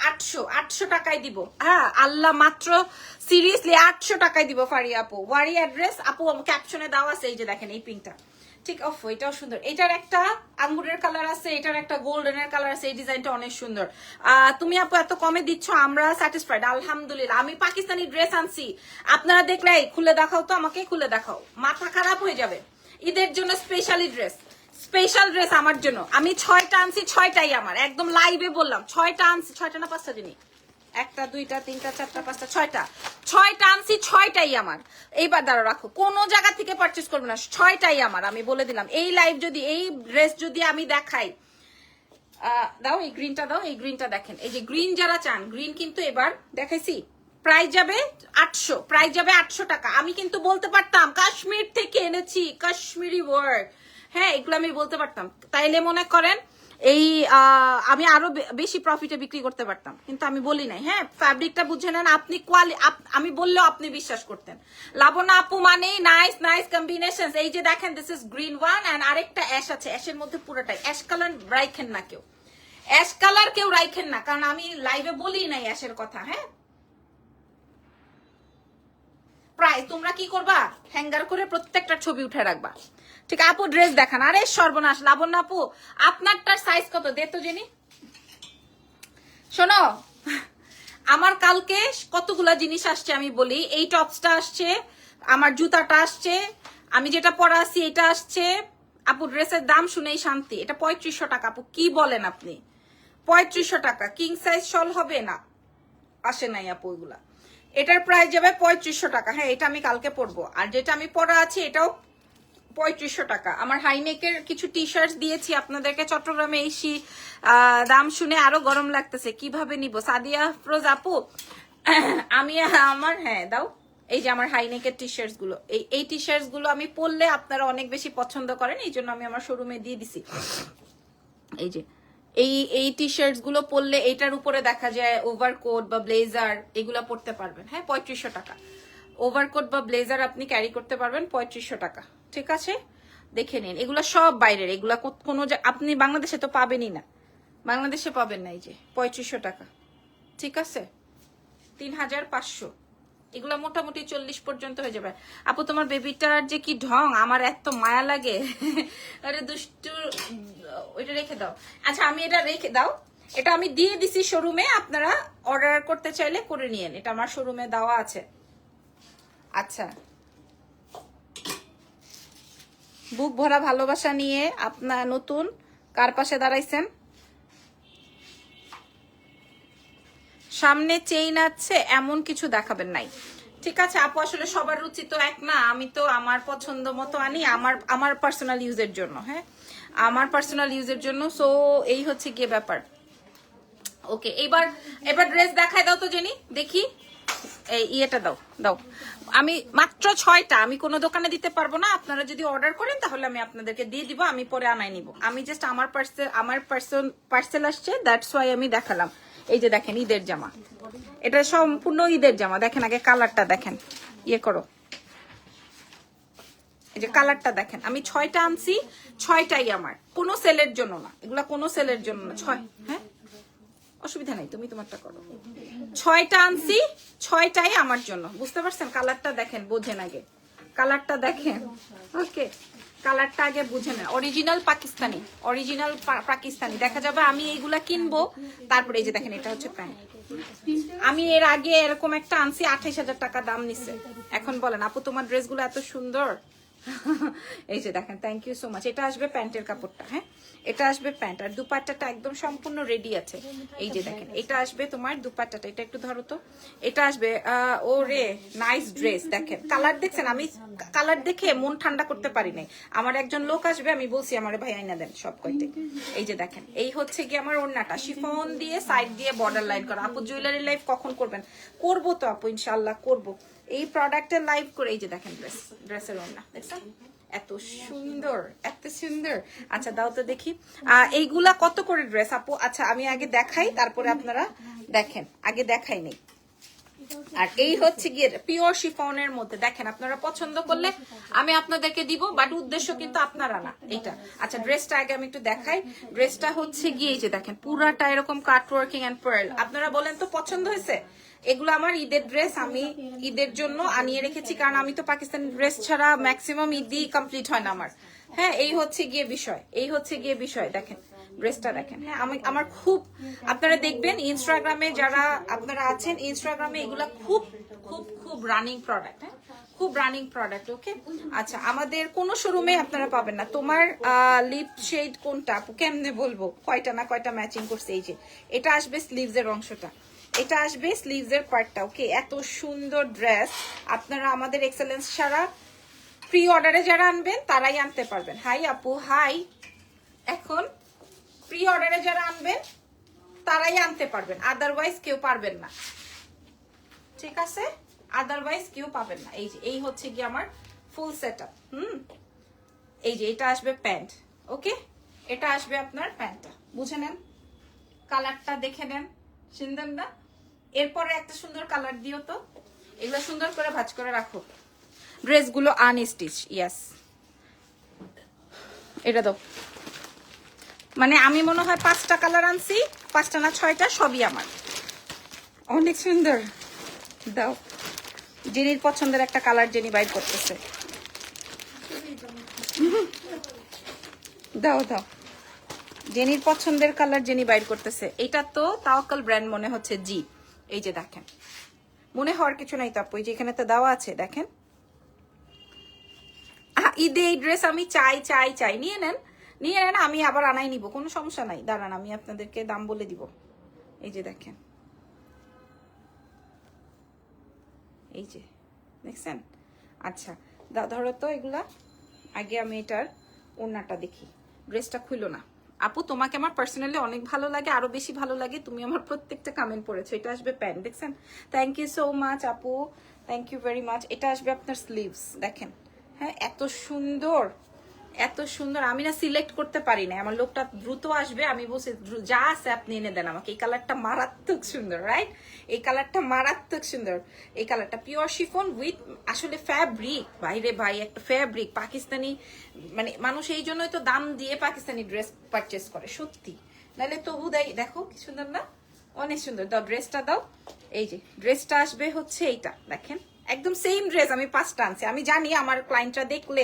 800 টাকায় দিব। হ্যাঁ আল্লাহ, মাত্র সিরিয়াসলি 800 টাকায় দিব ফারিয়া আপু। ওয়ারি অ্যাড্রেস আপু ক্যাপশনে দেওয়া আছে, এই যে দেখেন এই পিঙ্কটা, ঠিক। অফ এটাও সুন্দর। এটার একটা আঙ্গুরের কালার আছে, এটার একটা গোল্ডেনের কালার আছে। এই ডিজাইনটা অনেক সুন্দর। তুমি আপু এত কমে দিচ্ছ, আমরা স্যাটিসফাইড আলহামদুলিল্লাহ। আমি পাকিস্তানি ড্রেস আনছি, আপনারা দেখলে খুলে দেখাও তো, আমাকে খুলে দেখাও, মাথা খারাপ হয়ে যাবে। ঈদের জন্য স্পেশালি ড্রেস, স্পেশাল ড্রেস আমার জন্য। আমি 6টা আনছি, 6টাই আমার, একদম লাইভে বললাম 6টা আনছি। 6টা না 5টা জিনিস, 1টা 2টা 3টা 4টা 5টা 6টা আনছি, 6টাই আমার। এইবার দাঁড়া রাখো, কোন জায়গা থেকে পারচেস করবে না, 6টাই আমার। আমি বলে দিলাম, এই লাইভ যদি, এই ড্রেস যদি আমি দেখাই, দাও এই গ্রিনটা, দাও এই গ্রিনটা দেখেন। এই যে গ্রিন যারা চান, গ্রিন কিন্তু এবার দেখাইছি। প্রাইস যাবে 800, প্রাইস যাবে 800 টাকা। আমি কিন্তু বলতে পারতাম কাশ্মীর থেকে এনেছি, কাশ্মীরি ওয়ার্ক, হ্যাঁ এগুলো আমি বলতে পারতাম, তাইলে মনে করেন এই আমি আরো বেশি প্রফিটে বিক্রি করতে পারতাম, কিন্তু আমি বলি নাই। হ্যাঁ ফ্যাব্রিকটা বুঝে নেন আপনি, আমি বললেও আপনি বিশ্বাস করতেন। লাবণা আপু মানে নাইস নাইস কম্বিনেশন। এই যে দেখেন, this is green one, and আরেকটা অ্যাশ আছে, অ্যাশের মধ্যে পুরোটাই অ্যাশ কালার। রাইখেন না কেউ, অ্যাশ কালার কেউ রাইখেন না, কারণ আমি লাইভে বলি নাই অ্যাশের কথা। হ্যাঁ প্রায় তোমরা কি করবা, হ্যাঙ্গার করে প্রত্যেকটা ছবি উঠে রাখবা, ঠিক। আপু ড্রেস দেখান। আরে সর্বনাশ, লাবণ্য আপু আপনারটার সাইজ কত দে তো জেনি। শোনো, আমার কালকে কতগুলা জিনিস আসছে আমি বলি। এই টপসটা আসছে, আমার জুতাটা আসছে, আমি যেটা পরা আছি এটা আসছে। আপু ড্রেসের দাম শুনেই শান্তি। এটা 3500 টাকা। আপু কি বলেন আপনি, 3500 টাকা কিং সাইজ শল হবে না? আসে নাই আপু এগুলা। এটার প্রাইস যাবে 3500 টাকা। হ্যাঁ এটা আমি কালকে পরবো। আর যেটা আমি পরা আছি এটাও 3500 টাকা। আমার হাইনেকের কিছু টি শার্ট দিয়েছি আপনাদেরকে চট্টগ্রামে এসি, দাম শুনে আরো গরম লাগতেছে, কিভাবে নিব? সাদিয়া ফ্রোজ আপু আমি আমার, হ্যাঁ দাও, এই যে আমার হাইনেকের টি শার্টস গুলো, এই টি শার্টস গুলো আমি পরলে আপনারা অনেক বেশি পছন্দ করেন, এই জন্য আমি আমার শোরুমে দিয়ে দিছি। এই যে এই টি শার্টস গুলো পরলে এটার উপরে দেখা যায় ওভারকোট বা ব্লেজার, এগুলা পরতে পারবেন। হ্যাঁ 3500 টাকা ওভারকোট বা ব্লেজার আপনি ক্যারি করতে পারবেন, 3500 টাকা, ঠিক আছে। দেখে নিন, এগুলা সব বাইরের, এগুলা কোনো আপনি বাংলাদেশে তো পাবেনই না, বাংলাদেশে পাবেন না। এই যে 3500 টাকা, ঠিক আছে। 3500, এগুলা মোটামুটি 40 পর্যন্ত হয়ে যাবে। আপু তোমার বেবিটার যে কি ঢং, আমার এত মায়া লাগে। আরে দুষ্টু, ওইটা রেখে দাও। আচ্ছা আমি এটা রেখে দাও, এটা আমি দিয়ে দিছি শোরুমে, আপনারা অর্ডার করতে চাইলে করে নিয়েন, এটা আমার শোরুমে দেওয়া আছে। আচ্ছা, বুক ভরা ভালোবাসা নিয়ে আপনার নতুন কার পাশে দাঁড়াইছেন? সামনে চেইন আছে এমন কিছু দেখাবেন নাই, ঠিক আছে আপু? আসলে সবার রুচি তো এক না, আমি তো আমার পছন্দ মতো আনি আমার পার্সোনাল ইউজের জন্য, হ্যাঁ আমার পার্সোনাল ইউজের জন্য। সো এই হচ্ছে গিয়ে ব্যাপার। ওকে, এবার ড্রেস দেখায় দাও তো জেনি, দেখি। এই ইয়েটা দাও দাও। আমি মাত্র 6টা, আমি কোনো দোকানে দিতে পারবো না, আপনারা যদি অর্ডার করেন তাহলে আমি আপনাদেরকে দিয়ে দিব, আমি পরে আনাই নিব। আমি জাস্ট আমার পার্সেল আসছে, দ্যাটস ওয়াই আমি দেখালাম। এই যে দেখেন ঈদের জামা, এটা সম্পূর্ণ ঈদের জামা। দেখেন আগে কালারটা দেখেন, ইয়ে করো, এই যে কালারটা দেখেন। আমি 6টা আনছি, 6টাই আমার, কোনো সেলের জন্য না, এগুলা কোনো সেলের জন্য না। 6, হ্যাঁ অসুবিধা নাই, তুমি তোমারটা করো। 6টা আনছি, 6টাই আমার জন্য, বুঝতে পারছেন? কালারটা দেখেন, বোঝেন আগে কালারটা দেখেন। ওকে, কালারটা আগে বুঝে নেন। অরিজিনাল পাকিস্তানি দেখা যাবে। আমি এইগুলা কিনবো, তারপরে এই যে দেখেন এটা হচ্ছে প্যান্ট। আমি এর আগে এরকম একটা আনছি, 28,000 টাকা দাম নিছে। এখন বলেন আপু তোমার ড্রেসগুলো এত সুন্দর। এই যে দেখেন, থ্যাংক ইউ সো মাচ। এটা আসবে প্যান্টের কাপড়টা, হ্যাঁ এটা আসবে প্যান্ট, আর দুপাট্টাটা একদম সম্পূর্ণ রেডি আছে। এই যে দেখেন এটা আসবে তোমার দুপাট্টাটা, এটা একটু ধরো তো, এটা আসবে। ওরে নাইস ড্রেস, দেখেন কালার দেখছেন? আমি কালার দেখে মন ঠান্ডা করতে পারি নাই। আমার একজন লোক আসবে, আমি বলছি আমার ভাই আইনা দেন সব কয়টা। এই যে দেখেন, এই হচ্ছে কি আমার ওড়নাটা, শিফন দিয়ে সাইড দিয়ে বর্ডার লাইন করা। আপু জুয়েলারি লাইভ কখন করবেন? করবো তো আপু, ইনশাল্লাহ করবো। এই প্রোডাক্টের লাইভ করে, এই যে দেখেন ড্রেসের ওড়না দেখছেন এত সুন্দর, এত সুন্দর। আচ্ছা দাও তো দেখি, এইগুলা কত করে ড্রেস আপু? আচ্ছা আমি আগে দেখাই, তারপরে আপনারা দেখেন, আগে দেখাই নেই। আর এই হচ্ছে গিয়ে পিওর শিফনের মধ্যে, দেখেন আপনারা পছন্দ করলে আমি আপনাদেরকে দিব, বাট উদ্দেশ্য কিন্তু আপনারা না এটা। আচ্ছা ড্রেসটা আগে আমি একটু দেখাই। ড্রেসটা হচ্ছে গিয়ে এই যে দেখেন পুরাটা এরকম কাট ওয়ার্কিং এন্ড পার্ল। আপনারা বলেন তো পছন্দ হয়েছে? এগুলো আমার ঈদের ড্রেস, আমি ঈদের জন্য আনিয়ে রেখেছি, কারণ আমি তো পাকিস্তানি ড্রেস ছাড়া ম্যাক্সিমাম ঈদই কমপ্লিট হয় না আমার। হ্যাঁ এই হচ্ছে গিয়ে বিষয়, এই হচ্ছে গিয়ে বিষয়। দেখেন ড্রেসটা দেখেন, হ্যাঁ আমার খুব, আপনারা দেখবেন ইনস্টাগ্রামে যারা আপনারা আছেন, ইনস্টাগ্রামে এগুলা খুব খুব খুব রানিং প্রোডাক্ট, হ্যাঁ খুব রানিং প্রোডাক্ট। ওকে আচ্ছা, আমাদের কোনো শোরুমে আপনারা পাবেন না। তোমার লিপ শেড কোনটা আপু? কেমনে বলবো, কয়টা না কয়টা ম্যাচিং করছে। এই যে এটা আসবে স্লিভস এর অংশটা, এটা আসবে স্লিভস এর পার্টটা। ওকে এত সুন্দর ড্রেস, আপনারা আমাদের এক্সেলেন্স ছাড়া প্রি অর্ডারে যারা আনবেন তারাই আনতে পারবেন। হাই আপু হাই, এখন প্রি অর্ডারে যারা আনবেন তারাই আনতে পারবেন, আদারওয়াইজ কেউ পারবেন না, ঠিক আছে? আদারওয়াইজ কেউ পাবেন না। এই যে এই হচ্ছে কি আমার ফুল সেটআপ। এই যে এটা আসবে প্যান্ট। ওকে এটা আসবে আপনার প্যান্টটা, বুঝে নেন, কালারটা দেখে নেন, সুন্দর না? এরপরে একটা সুন্দর কালার দিও তো, এগুলো সুন্দর করে ভাঁজ করে রাখো। ড্রেসগুলো আনস্টিচ, ইয়াস এটা দাও। মানে আমি মনে হয় 5টা কালার আনছি, 5টা না 6টা, সবই আমার। অনেক সুন্দর, দাও। জেনির পছন্দের একটা কালার জেনি বাইর করতেছে, দাও দাও। জেনির পছন্দের কালার জেনি বাইর করতেছে। এটা তো তাওয়াক্কাল ব্র্যান্ড মনে হচ্ছে, জি। এই যে দেখেন, মনে হওয়ার কিছু নাই তো আপু, এই যে এখানে তো দেওয়া আছে দেখেন। ঈদে এই ড্রেস আমি চাই চাই চাই, নিয়ে নেন নিয়ে নেন, আমি আবার আনাই নিব, কোনো সমস্যা নাই। দাঁড়ান আমি আপনাদেরকে দাম বলে দিব। এই যে দেখেন, এই যে দেখছেন। আচ্ছা ধরো তো এগুলা, আগে আমি এটার ওড়নাটা দেখি। ড্রেসটা খুলো না আপু, তোমাকে আমার পার্সোনালি অনেক ভালো লাগে, আরো বেশি ভালো লাগে, তুমি আমার প্রত্যেকটা কমেন্ট পড়েছো। এটা আসবে প্যান্ট, দেখছেন? থ্যাংক ইউ সো মাচ আপু, থ্যাংক ইউ ভেরি মাচ। এটা আসবে আপনার স্লিভস, দেখেন, হ্যাঁ এত সুন্দর, এত সুন্দর। আমি না সিলেক্ট করতে পারি না, আমার লোকটা দ্রুত আসবে, আমি বলছি যা আছে আপনি এনে দেন আমাকে। এই কালারটা মারাত্মক সুন্দর, রাইট? এই কালারটা মারাত্মক সুন্দর। এই কালারটা পিওর শিফন উইথ আসলে ফ্যাব্রিক, বাইরে ভাই একটা ফ্যাব্রিক পাকিস্তানি, মানে মানুষ এই জন্যই তো দাম দিয়ে পাকিস্তানি ড্রেস পারচেস করে, সত্যি, নাহলে তো হুদাই। দেখো কি সুন্দর না, অনেক সুন্দর। দাও ড্রেসটা দাও। এই যে ড্রেসটা আসবে হচ্ছে এইটা, দেখেন একদম সেম ড্রেস আমি 5টা আনছি। আমি জানি আমার ক্লায়েন্টরা দেখলে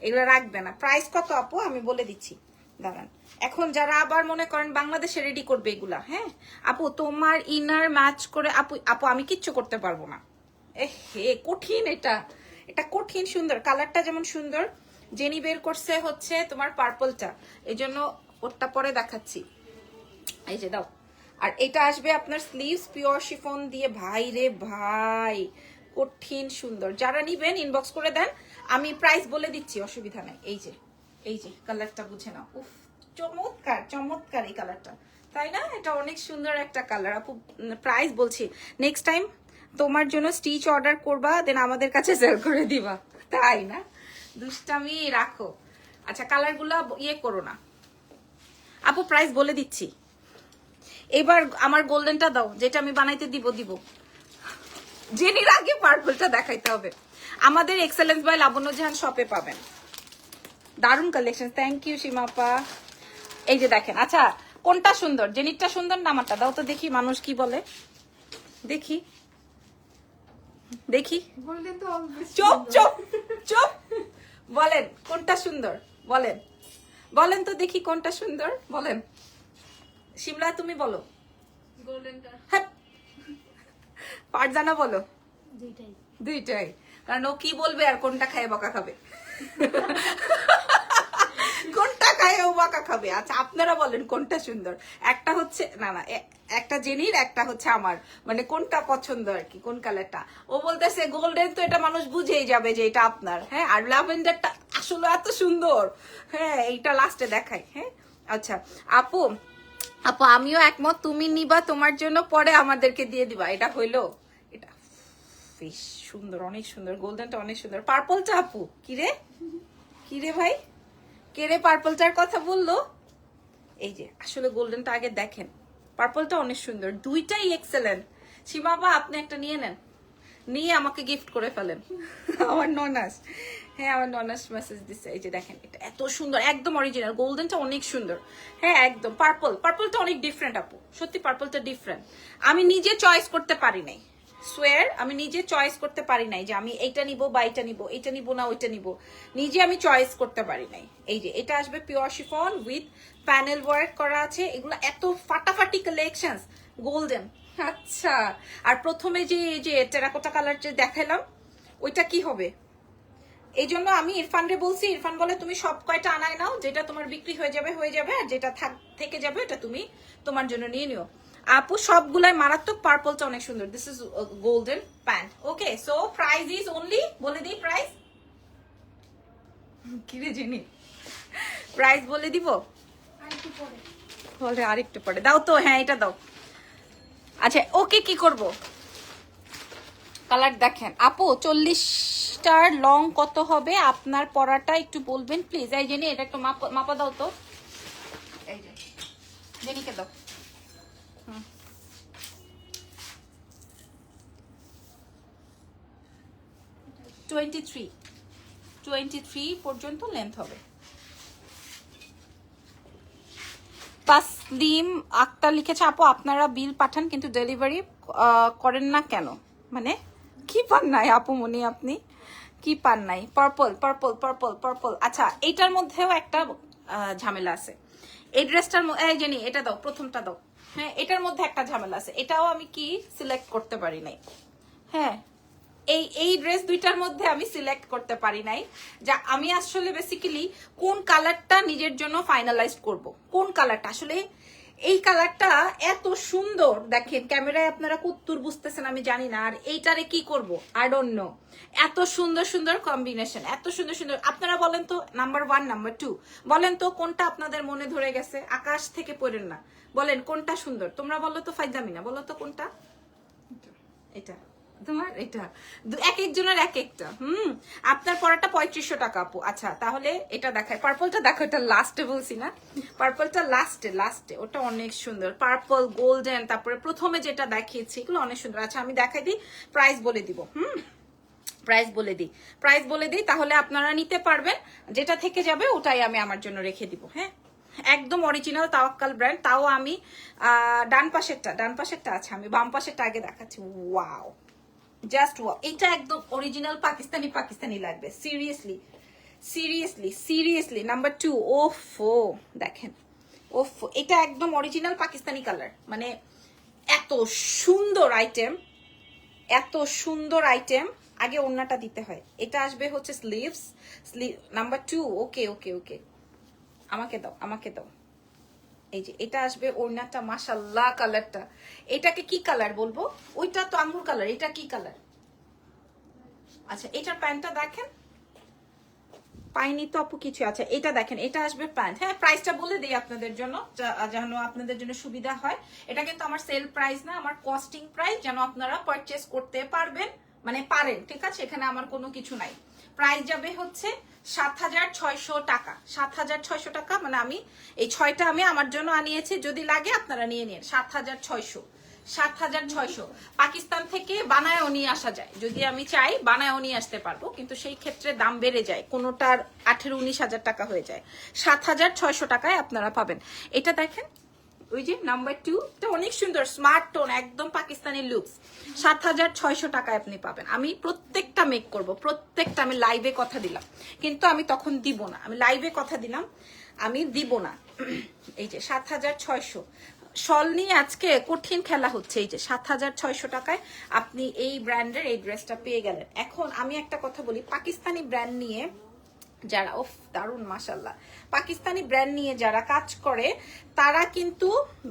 এগুলো রাখবে না। প্রাইস কত আপু আমি বলে দিচ্ছি, দাঁড়ান। এখন যারা আবার মনে করেন বাংলাদেশে রেডি করবে এগুলা, হ্যাঁ আপু তোমার ইনার ম্যাচ করে, আপু আপু আমি কিচ্ছু করতে পারবো না। হে কঠিন, এটা এটা কঠিন। সুন্দর কালারটা যেমন সুন্দর, জেনি বের করছে হচ্ছে তোমার পার্পলটা, এই জন্য ওরটা পরে দেখাচ্ছি। এই যে দাও, আর এটা আসবে আপনার স্লিভস পিওর শিফন দিয়ে। ভাই রে ভাই, কঠিন সুন্দর। যারা নিবেন ইনবক্স করে দেন, আমি প্রাইস বলে দিচ্ছি, অসুবিধা নাই। এই যে কালারটা বুঝে নাও। উফ, চমৎকার চমৎকার এই কালারটা, তাই না? এটা অনেক সুন্দর একটা কালার আপু। প্রাইস বলছি, নেক্সট টাইম তোমার জন্য স্টিচ অর্ডার করবা, দেন আমাদের কাছে সেল করে দিবা, তাই না? দুষ্টামি রাখো। আচ্ছা, কালারগুলো ইয়ে করো না আপু, প্রাইস বলে দিচ্ছি। এবার আমার গোল্ডেনটা দাও, যেটা আমি বানাইতে দিব। জেনির আগে পার্পলটা দেখাইতে হবে। আমাদের এক্সেলেন্স বাই লাবণ্য জাহান শপে পাবেন। দারুণ কালেকশন, থ্যাংক ইউ সীমাপা। এই যে দেখেন। আচ্ছা, কোনটা সুন্দর? জেনিরটা সুন্দর না আমারটা? দাও তো দেখি, মানুষ কি বলে। দেখি গোল্ডেন তো অলওয়েজ চুপ চুপ চুপ। বলেন কোনটা সুন্দর, বলেন তো দেখি কোনটা সুন্দর, বলেন। শিমলা তুমি বলো। গোল্ডেনটা হ্যাঁ, ফারজানা বলো। দুইটাই। কারণ ও কি বলবে আর কোনটা খায় বকা খাবে। কোনটা খায় ও বকা খাবে। আচ্ছা, আপনারা বলেন কোনটা সুন্দর। একটা হচ্ছে না, একটা জেনির, একটা হচ্ছে আমার, মানে কোনটা পছন্দ আর কি, কোন কালারটা। ও বলতেছে গোল্ডেন, তো এটা মানুষ বুঝেই যাবে যে এটা আপনার। হ্যাঁ, আর ল্যাভেন্ডারটা আসলে এত সুন্দর। হ্যাঁ, এইটা লাস্টে দেখাই। হ্যাঁ, আচ্ছা আপু, আমিও একমত। তুমি নিবা তোমার জন্য, পরে আমাদেরকে দিয়ে দিবা। এটা হইলো, এটা বেশ সুন্দর, অনেক সুন্দর। গোল্ডেনটা অনেক সুন্দর। পার্পলটা আপু কিরে ভাই, কে রে পার্পলটার কথা বললো? এই যে আসলে গোল্ডেনটা আগে দেখেন, পার্পলটা অনেক সুন্দর, দুইটাই এক্সেলেন্ট। সীমাবা, আপনি একটা নিয়ে নেন, নিয়ে আমাকে গিফট করে ফেলেন। আমার ননাস, হ্যাঁ আমার ননাস মেসেজ দিচ্ছে। এই যে দেখেন, এটা এত সুন্দর, একদম অরিজিনাল। গোল্ডেনটা অনেক সুন্দর। হ্যাঁ একদম। পার্পলটা অনেক ডিফারেন্ট আপু, সত্যি পার্পলটা ডিফারেন্ট। আমি নিজে চয়েস করতে পারি নাই, সোয়ার আমি নিজে চয়েস করতে পারি নাই যে আমি এইটা নিব বা এটা নিব না ওইটা নিব। নিজে আমি চয়েস করতে পারি নাই। এই যে এটা আসবে pure chiffon with panel work করা আছে। এগুলো এত ফাটাফাটি কালেকশনস, গোল্ডেন। আচ্ছা, আর প্রথমে যে টেরাকোটা কালার যে দেখালাম, ওইটা কি হবে? এই জন্য আমি ইরফানরে বলছি, ইরফান বলে তুমি সব কয়টা আনায় নাও, যেটা তোমার বিক্রি হয়ে যাবে, আর যেটা থেকে যাবে এটা তুমি তোমার জন্য নিয়ে নিও। আপু সবগুলাই মারাত্মক। পার্পলটা অনেক সুন্দর। This is golden pant. Okay, so price is only, বলে দিই প্রাইস। কিরে জেনি, প্রাইস বলে দিব? আরেকটু পরে। বলে আরেকটু পরে দাও তো। হ্যাঁ, এটা দাও। আচ্ছা, ওকে কি করব? কালার দেখেন আপু, 40টার লং কত হবে আপনার পরাটা একটু বলবেন প্লিজ। এই জেনি, এটা একটু মাপা দাও তো। এই যে জেনিকে দাও। 23 পর্যন্ত লেন্থ হবে। তাসলিম আক্তার লিখেছে, আপু আপনারা বিল পাঠান কিন্তু ডেলিভারি করেন না কেন? মানে কি পান নাই আপু মনি, আপনি কি পান নাই? পার্পল। আচ্ছা, এইটার মধ্যেও একটা ঝামেলা আছে। এই ড্রেসটার এই জানি, এটা দাও, প্রথমটা দাও। হ্যাঁ, এটার মধ্যে একটা ঝামেলা আছে, এটাও আমি কি সিলেক্ট করতে পারি নাই। হ্যাঁ, এই ড্রেস দুইটার মধ্যে আমি সিলেক্ট করতে পারি নাই। যা আমি আসলে বেসিক্যালি কোন কালারটা নিজের জন্য ফাইনালাইজ করব, কোন কালারটা আসলে। এই কালারটা এত সুন্দর, দেখেন ক্যামেরায় আপনারা কতদূর বুঝতেছেন আমি জানি না। আর এইটারে কি করব আই ডোন্ট নো। এত সুন্দর কম্বিনেশন, এত সুন্দর। আপনারা বলেন তো, নাম্বার 1 নাম্বার 2 বলেন তো কোনটা আপনাদের মনে ধরে গেছে। আকাশ থেকে পড়েন না, বলেন কোনটা সুন্দর। তোমরা বলো তো, ফাইদামি না, বলো তো কোনটা। এটা তোমার, এটা এক একজনের এক একটা। আপনার পরাটা 3500 টাকা আপু। আচ্ছা, তাহলে এটা দেখায়, পার্পলটা দেখো, এটা লাস্টে বলছি না, পার্পলটা লাস্টে, ওটা অনেক সুন্দর। পার্পল, গোল্ডেন, তারপরে প্রথমে যেটা দেখিয়েছি, এগুলো অনেক সুন্দর। আচ্ছা, আমি দেখাই দিই, প্রাইস বলে দিব। প্রাইস বলে দিই, তাহলে আপনারা নিতে পারবেন। যেটা থেকে যাবে ওটাই আমি আমার জন্য রেখে দিব। হ্যাঁ, একদম অরিজিনাল তাওয়াক্কাল ব্র্যান্ড। তাও আমি ডান পাশেরটা আছে, আমি বাম পাশেরটা আগে দেখাচ্ছি। ওয়াও, জাস্ট ওয়াও, এটা একদম অরিজিনাল পাকিস্তানি লাগবে। Seriously number 2। ওফো, দেখেন, এটা একদম অরিজিনাল পাকিস্তানি কালার। মানে এত সুন্দর আইটেম। আগে ওড়নাটা দিতে হয়। এটা আসবে হচ্ছে স্লিভ নাম্বার 2। ওকে, আমাকে দাও। এই যে এটা আসবে ওড়নাটা, মাশাআল্লাহ কালারটা। এটাকে কি কালার বলবো? ওইটা তো আঙ্গুর কালার, এটা কি কালার? আচ্ছা এটার প্যান্টটা দেখেন, পাইনি তো আপু কিছু। আচ্ছা এটা দেখেন, এটা আসবে প্যান্ট। হ্যাঁ প্রাইসটা বলে দিই আপনাদের জন্য, যেন আপনাদের জন্য সুবিধা হয়। এটা কিন্তু আমার সেল প্রাইস না, আমার কস্টিং প্রাইস, যেন আপনারা পারচেস করতে পারবেন, মানে পারেন, ঠিক আছে? এখানে আমার কোনো কিছু নাই। প্রাইস যাবে হচ্ছে 7,600 টাকা। 7,600 টাকা, মানে আমি এই 6টা আমি আমার জন্য আনিয়েছি, যদি লাগে আপনারা নিয়ে নিন। 7,600, 7,600। পাকিস্তান থেকে বানায়ও নিয়ে আসা যায়, যদি আমি চাই বানায়ও নিয়ে আসতে পারবো, কিন্তু সেই ক্ষেত্রে দাম বেড়ে যায়, কোনোটার 18-19 হাজার টাকা হয়ে যায়। 7,600 টাকায় আপনারা পাবেন। এটা দেখেন, ওই যে নাম্বার 2, এটা অনেক সুন্দর স্মার্ট টোন, একদম পাকিস্তানি লুকস। 7,600 টাকায় আপনি পাবেন। আমি প্রত্যেকটা মেক করব, প্রত্যেকটা। আমি লাইভে কথা দিলাম, কিন্তু আমি তখন দিব না। আমি লাইভে কথা দিলাম, আমি দিব না। এই যে 7,600 শল নিয়ে আজকে কঠিন খেলা হচ্ছে। এই যে 7,600 টাকায় আপনি এই ব্র্যান্ডের এই ড্রেসটা পেয়ে গেলেন। এখন আমি একটা কথা বলি, পাকিস্তানি ব্র্যান্ড নিয়ে যারা, ওফ দারুন মাশাল্লাহ, পাকিস্তানি ব্র্যান্ড নিয়ে যারা কাজ করে তারা কিন্তু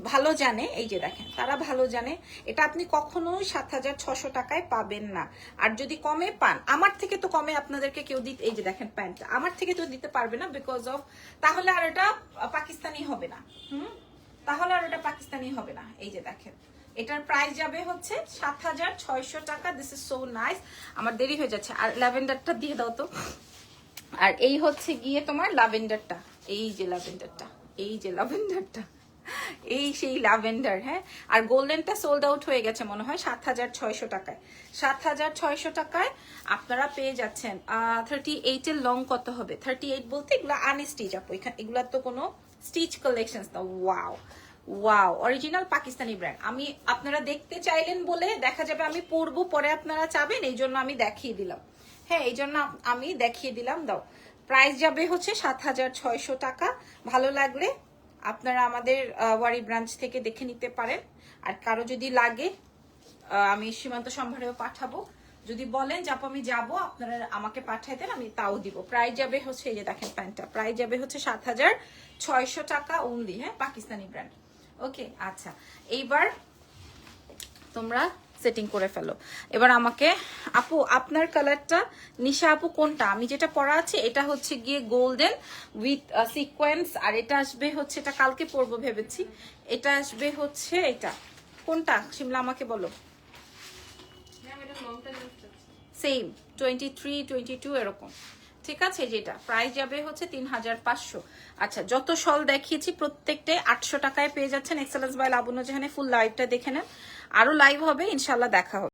ভালো জানে, এই যে দেখেন, তারা ভালো জানে এটা আপনি কখনোই 7,600 টাকায় পাবেন না। আর যদি কমে পান, আমার থেকে তো কমে আপনাদেরকে কেউ দিতে, এই যে দেখেন প্যান্টটা, আমার থেকে তো দিতে পারবে না, বিকজ অফ, তাহলে আর এটা পাকিস্তানি হবে না। তাহলে আর এটা পাকিস্তানি হবে না। এই যে দেখেন, এটার প্রাইস যাবে হচ্ছে 7,600 টাকা। This is so nice. আমার দেরি হয়ে যাচ্ছে, আর ল্যাভেন্ডারটা দিয়ে দাও তো। আর এই হচ্ছে গিয়ে তোমার ল্যাভেন্ডারটা, এই যে ল্যাভেন্ডারটা, এই যে ল্যাভেন্ডারটা, এই সেই ল্যাভেন্ডার। হ্যাঁ, আর গোল্ডেনটা সোল্ড আউট হয়ে গেছে মনে হয়। 7,600 টাকায়, 7,600 টাকায় আপনারা পেয়ে যাচ্ছেন। 38 এর লং কত হবে? 38 বলতে এগুলো আনস্টিচ আপু, এগুলা তো কোনো স্টিচ কালেকশন না। Wow wow, original Pakistani brand. আমি, আপনারা দেখতে চাইলেন বলে দেখা যাবে আমি পরবো, পরে আপনারা চাবেন, এই জন্য আমি দেখিয়ে দিলাম। হ্যাঁ, এই জন্য আমি দেখিয়ে দিলাম। দাও, প্রাইস যাবে হচ্ছে 7,600 টাকা। ভালো লাগলে আপনারা আমাদের ওয়ারি ব্রাঞ্চ থেকে দেখে নিতে পারেন। আর কারো যদি লাগে, আমি সীমান্ত সম্ভারেও পাঠাবো। যদি বলেন যে আপু আমি যাবো, আপনারা আমাকে পাঠাই দেন, আমি তাও দিব। প্রাইস যাবে হচ্ছে, এই যে দেখেন প্যান্টটা, প্রাইস যাবে হচ্ছে 7,600 টাকা অনলি। হ্যাঁ, পাকিস্তানি ব্র্যান্ড। ওকে, আচ্ছা এইবার তোমরা সেটিং করে ফেলো। এবার আমাকে, আপু আপনার কালারটা, নিশা আপু কোনটা? আমি যেটা পরা আছে এটা হচ্ছে গিয়ে গোল্ডেন উইথ সিকোয়েন্স, আর এটা আসবে হচ্ছে, এটা কালকে পরবো ভেবেছি, এটা আসবে হচ্ছে এটা। কোনটা শিমলা, আমাকে বলো। সেম 23, 22 এরকম, ঠিক আছে? যেটা প্রাইস যাবে হচ্ছে 3,500। আচ্ছা, যত শল দেখিয়েছি প্রত্যেকটাই 800 টাকায় পেয়ে যাচ্ছেন। এক্সেলেন্স বাই লাবণ্য জাহানে। ফুল লাইভটা দেখে নেন, আরো লাইভ হবে ইনশাল্লাহ, দেখা হবে।